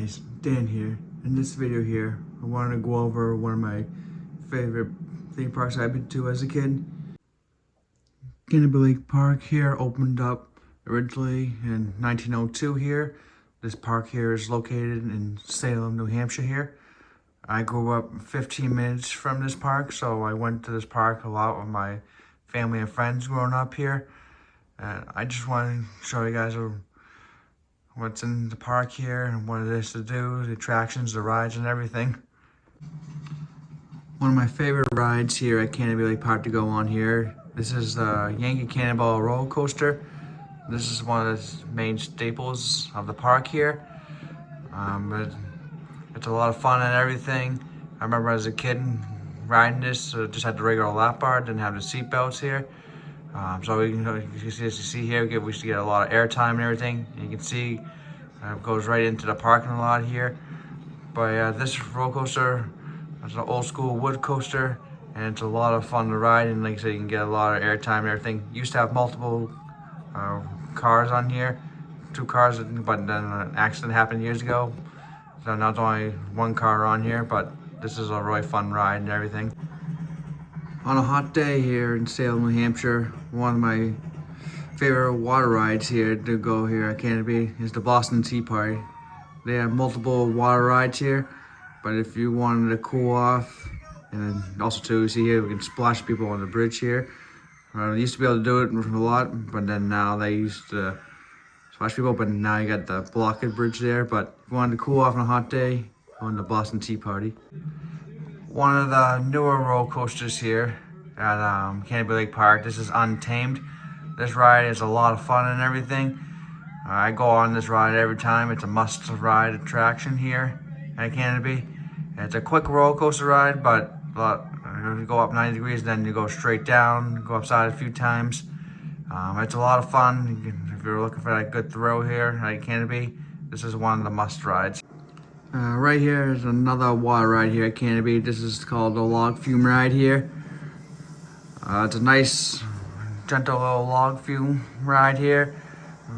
guys, Dan here. In this video here, I wanted to go over one of my favorite theme parks I've been to as a kid. Canobie Lake Park here opened up originally in 1902 here. This park here is located in Salem, New Hampshire here. I grew up 15 minutes from this park, so I went to this park a lot with my family and friends growing up here. And I just want to show you guys what's in the park here and what it is to do, the attractions, the rides, and everything. One of my favorite rides here at Canobie Lake Park to go on here. This is the Yankee Cannonball roller coaster. This is one of the main staples of the park here. It's a lot of fun and everything. I remember as a kid riding this, so just had the regular lap bar, didn't have the seat belts here. So you see here, we used to get a lot of airtime and everything. You can see it goes right into the parking lot here. But this roller coaster is an old school wood coaster, and it's a lot of fun to ride. And like I said, you can get a lot of airtime and everything. Used to have multiple cars on here, 2 cars, but then an accident happened years ago. So now it's only 1 car on here, but this is a really fun ride and everything. On a hot day here in Salem, New Hampshire, one of my favorite water rides here to go here at Canobie is the Boston Tea Party. They have multiple water rides here, but if you wanted to cool off, and also too, you see here, we can splash people on the bridge here. I used to be able to do it a lot, but then now they used to splash people, but now you got the blockade bridge there. But if you wanted to cool off on a hot day, go on the Boston Tea Party. One of the newer roller coasters here at Canobie Lake Park. This is Untamed. This ride is a lot of fun and everything. I go on this ride every time. It's a must-ride attraction here at Canobie. It's a quick roller coaster ride, but you go up 90 degrees, then you go straight down, go upside a few times. It's a lot of fun. If you're looking for that good thrill here at Canobie, this is one of the must-rides. Right here is another water ride here at Canobie. This is called the log fume ride here. It's a nice, gentle little log fume ride here.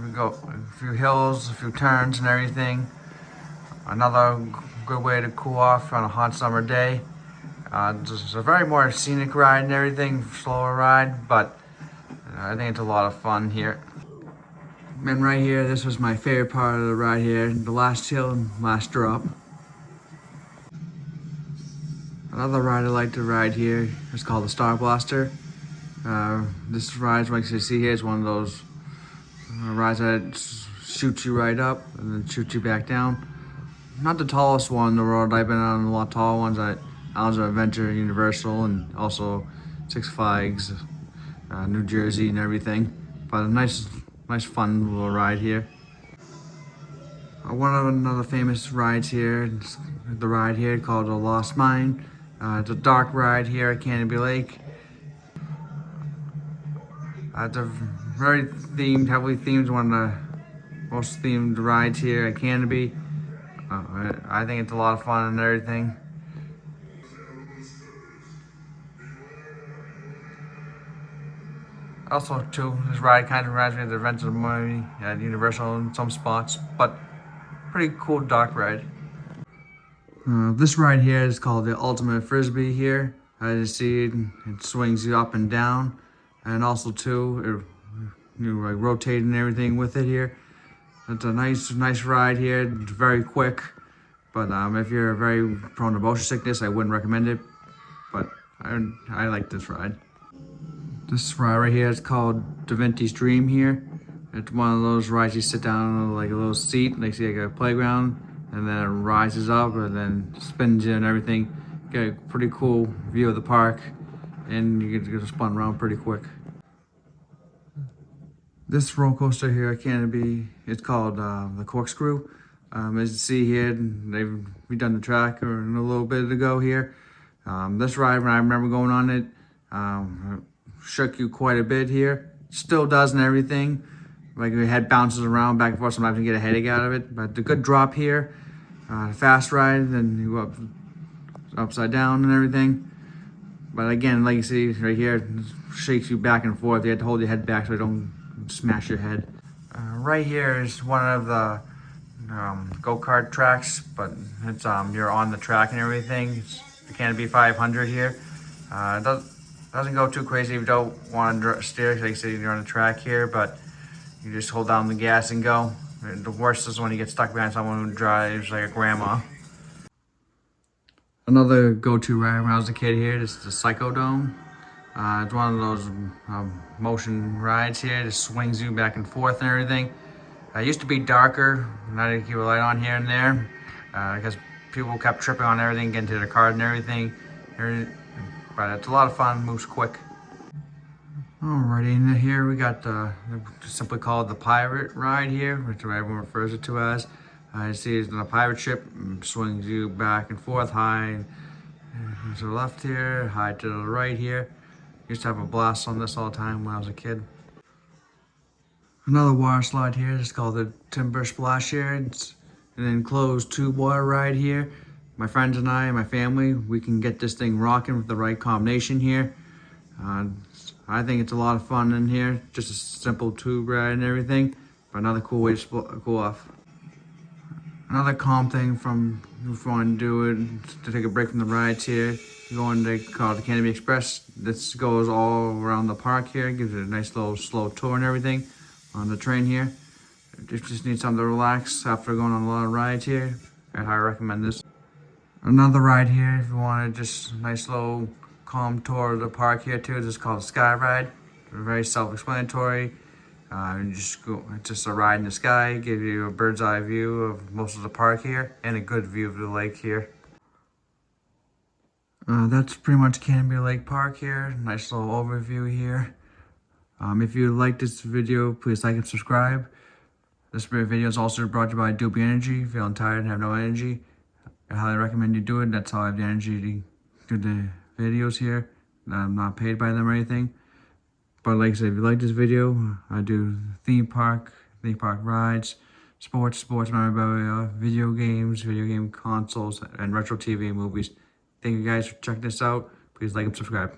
We go a few hills, a few turns and everything. Another good way to cool off on a hot summer day. It's a very more scenic ride and everything, slower ride, but I think it's a lot of fun here. And right here, this was my favorite part of the ride here, the last hill and last drop. Another ride I like to ride here is called the Star Blaster. This ride, like you see here, is one of those rides that shoots you right up and then shoots you back down. Not the tallest one in the world. I've been on a lot of tall ones at Islands of Adventure, Universal, and also Six Flags, New Jersey and everything. But a nice fun little ride here. One of another famous rides here, the ride here called the Lost Mine. It's a dark ride here at Canobie Lake. It's a very themed, heavily themed, one of the most themed rides here at Canobie. I think it's a lot of fun and everything. Also, too, this ride kind of reminds me of the Adventures of Miami at Universal in some spots, but pretty cool dark ride. This ride here is called the Ultimate Frisbee here. As you see, it swings you up and down, and also too, you like rotate and everything with it here. It's a nice ride here. It's very quick, but if you're very prone to motion sickness, I wouldn't recommend it. But I like this ride. This ride right here is called Da Vinci's Dream here. It's one of those rides you sit down on like a little seat, like see like a playground, and then it rises up and then spins you and everything. Get a pretty cool view of the park, and you get spun around pretty quick. This roller coaster here at Canobie is called the Corkscrew. As you see here, they've redone the track a little bit ago here. This ride, when I remember going on it, shook you quite a bit here. Still does and everything. Like your head bounces around back and forth. Sometimes you get a headache out of it. But the good drop here, fast ride, then you go up upside down and everything. But again, like you see right here, it shakes you back and forth. You have to hold your head back so you don't smash your head. Right here is one of the go-kart tracks, but it's you're on the track and everything. It's the Canobie 500 here. It doesn't go too crazy if you don't want to steer, like I said, you're on the track here, but you just hold down the gas and go. And the worst is when you get stuck behind someone who drives like a grandma. Another go-to ride when I was a kid here is the Psychodome. It's one of those motion rides here. It just swings you back and forth and everything. It used to be darker. Now they keep a light on here and there because people kept tripping on everything, getting to the card and everything. But it's a lot of fun, moves quick. Alrighty, and here we got simply called the Pirate Ride here, which everyone refers it to as. You see it's on a pirate ship, swings you back and forth, high to the left here, high to the right here. Used to have a blast on this all the time when I was a kid. Another water slide here, it's called the Timber Splash here. It's an enclosed tube water ride here. My friends and I and my family, we can get this thing rocking with the right combination here. I think it's a lot of fun in here, just a simple tube ride and everything, but another cool way to cool off. Another calm thing from if you want to do it, to take a break from the rides here, you go on to call it the Canobie Express. This goes all around the park here, gives it a nice little slow tour and everything on the train here. If you just need something to relax after going on a lot of rides here, I highly recommend this. Another ride here, if you want to just nice slow calm tour of the park here too, this is called Sky Ride. Very self-explanatory. It's just a ride in the sky, give you a bird's eye view of most of the park here and a good view of the lake here. That's pretty much Canobie Lake Park here. Nice little overview here. If you like this video, please like and subscribe. This video is also brought to you by Adobe Energy. Feeling tired and have no energy, I highly recommend you do it. That's how I have the energy to do the videos here. I'm not paid by them or anything. But like I said, if you like this video, I do theme park rides, sports memorabilia, video game consoles, and retro TV and movies. Thank you guys for checking this out. Please like and subscribe.